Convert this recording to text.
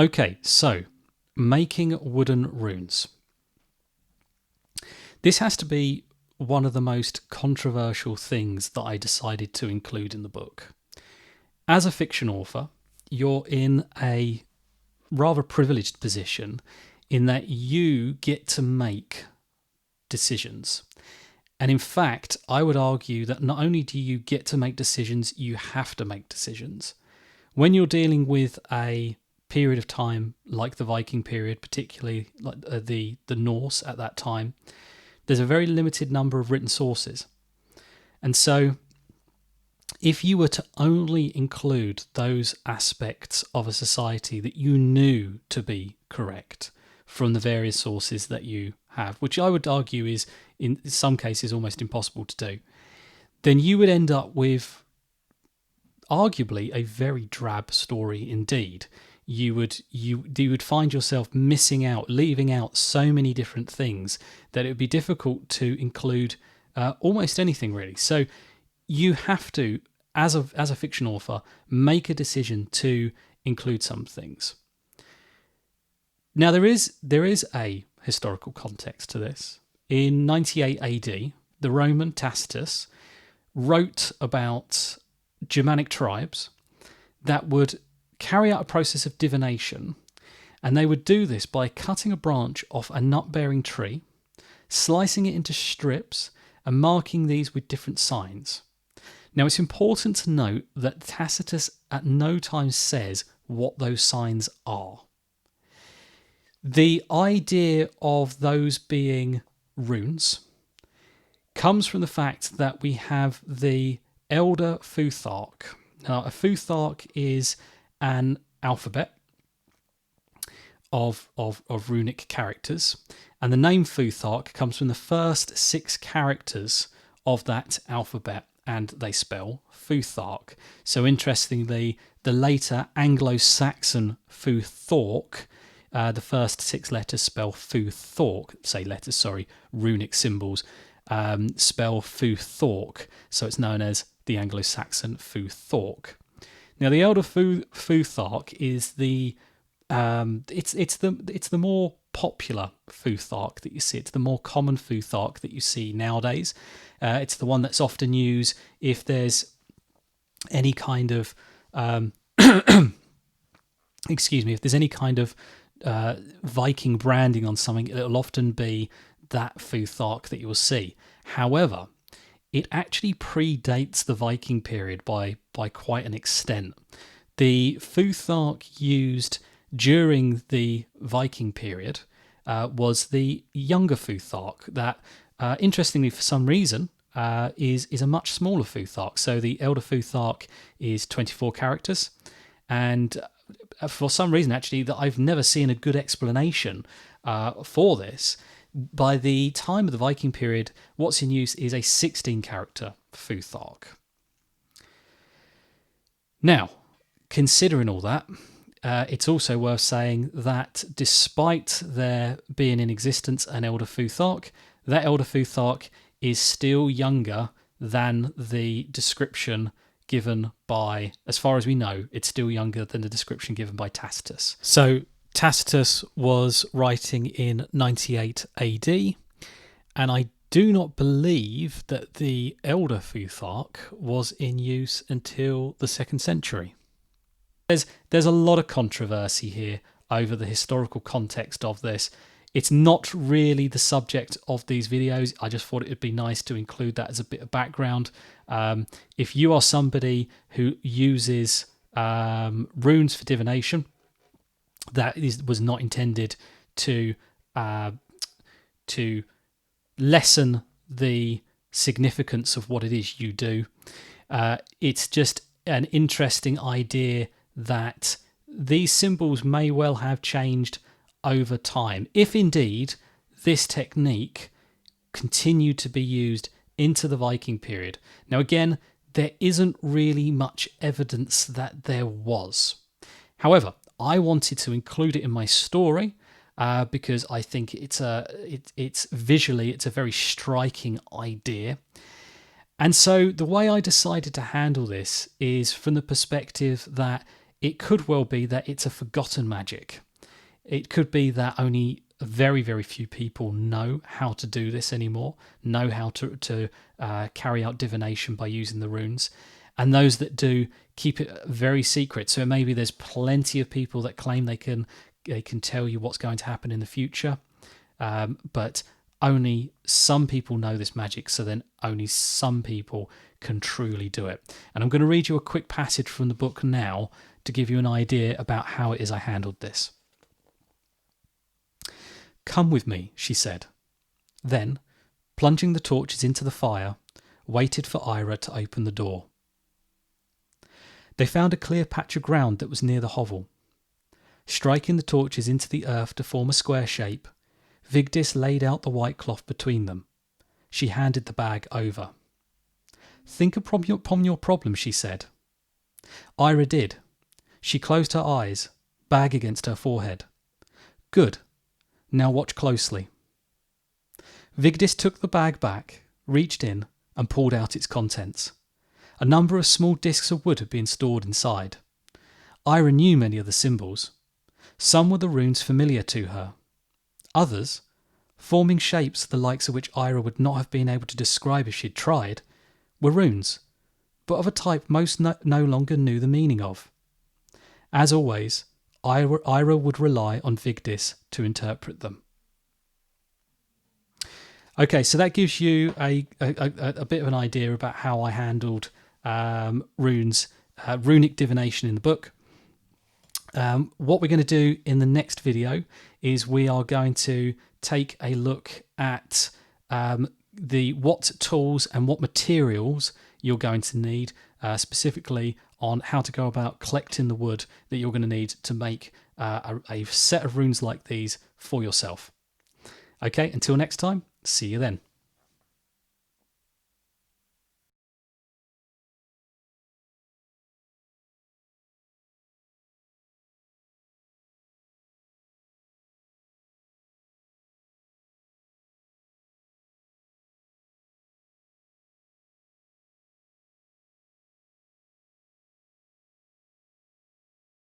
Okay, so making wooden runes. This has to be one of the most controversial things that I decided to include in the book. As a fiction author, you're in a rather privileged position in that you get to make decisions. And in fact, I would argue that not only do you get to make decisions, you have to make decisions. When you're dealing with a period of time like the Viking period, particularly like the Norse at that time, there's a very limited number of written sources. And so if you were to only include those aspects of a society that you knew to be correct from the various sources that you have, which I would argue is in some cases almost impossible to do, then you would end up with arguably a very drab story indeed. You would find yourself missing out, leaving out so many different things that it would be difficult to include almost anything really. So you have to, as a fiction author, make a decision to include some things. Now there is a historical context to this. In 98 AD, the Roman Tacitus wrote about Germanic tribes that would carry out a process of divination, and they would do this by cutting a branch off a nut-bearing tree, slicing it into strips, and marking these with different signs. Now, it's important to note that Tacitus at no time says what those signs are. The idea of those being runes comes from the fact that we have the Elder Futhark. Now, a Futhark is an alphabet of runic characters, and the name Futhark comes from the first 6 characters of that alphabet, and they spell Futhark. So interestingly, the later Anglo-Saxon Futhark, the first 6 letters spell runic symbols, spell Futhark, so it's known as the Anglo-Saxon Futhark. Now, the Elder Futhark is the it's the more popular Futhark that you see. It's the more common Futhark that you see nowadays. It's the one that's often used if there's any kind of if there's any kind of Viking branding on something, it'll often be that Futhark that you will see. However, it actually predates the Viking period by quite an extent. The Futhark used during the Viking period was the younger Futhark that, interestingly for some reason, is a much smaller Futhark. So the Elder Futhark is 24 characters, and for some reason actually that I've never seen a good explanation for this, by the time of the Viking period, what's in use is a 16 character Futhark. Now, considering all that, it's also worth saying that despite there being in existence an Elder Futhark, that Elder Futhark is still younger than the description given by, as far as we know, it's still younger than the description given by Tacitus. So Tacitus was writing in 98 AD, and I do not believe that the Elder Futhark was in use until the 2nd century. There's a lot of controversy here over the historical context of this. It's not really the subject of these videos. I just thought it would be nice to include that as a bit of background. If you are somebody who uses runes for divination, that was not intended to lessen the significance of what it is you do. It's just an interesting idea that these symbols may well have changed over time, if indeed this technique continued to be used into the Viking period. Now again, there isn't really much evidence that there was. However, I wanted to include it in my story because I think it's visually a very striking idea. And so the way I decided to handle this is from the perspective that it could well be that it's a forgotten magic. It could be that only very, very few people know how to do this anymore, know how to carry out divination by using the runes. And those that do keep it very secret. So maybe there's plenty of people that claim they can tell you what's going to happen in the future, but only some people know this magic, so then only some people can truly do it. And I'm going to read you a quick passage from the book now to give you an idea about how it is I handled this. "Come with me," she said. Then, plunging the torches into the fire, waited for Ira to open the door. They found a clear patch of ground that was near the hovel. Striking the torches into the earth to form a square shape, Vigdis laid out the white cloth between them. She handed the bag over. "Think upon your problem," she said. Ira did. She closed her eyes, bag against her forehead. "Good. Now watch closely." Vigdis took the bag back, reached in, and pulled out its contents. A number of small discs of wood had been stored inside. Ira knew many of the symbols. Some were the runes familiar to her. Others, forming shapes the likes of which Ira would not have been able to describe if she'd tried, were runes, but of a type most no longer knew the meaning of. As always, Ira would rely on Vigdis to interpret them. Okay, so that gives you a bit of an idea about how I handled runes, runic divination in the book. What we're going to do in the next video is we are going to take a look at what tools and what materials you're going to need, specifically on how to go about collecting the wood that you're going to need to make a set of runes like these for yourself. Okay, until next time, see you then.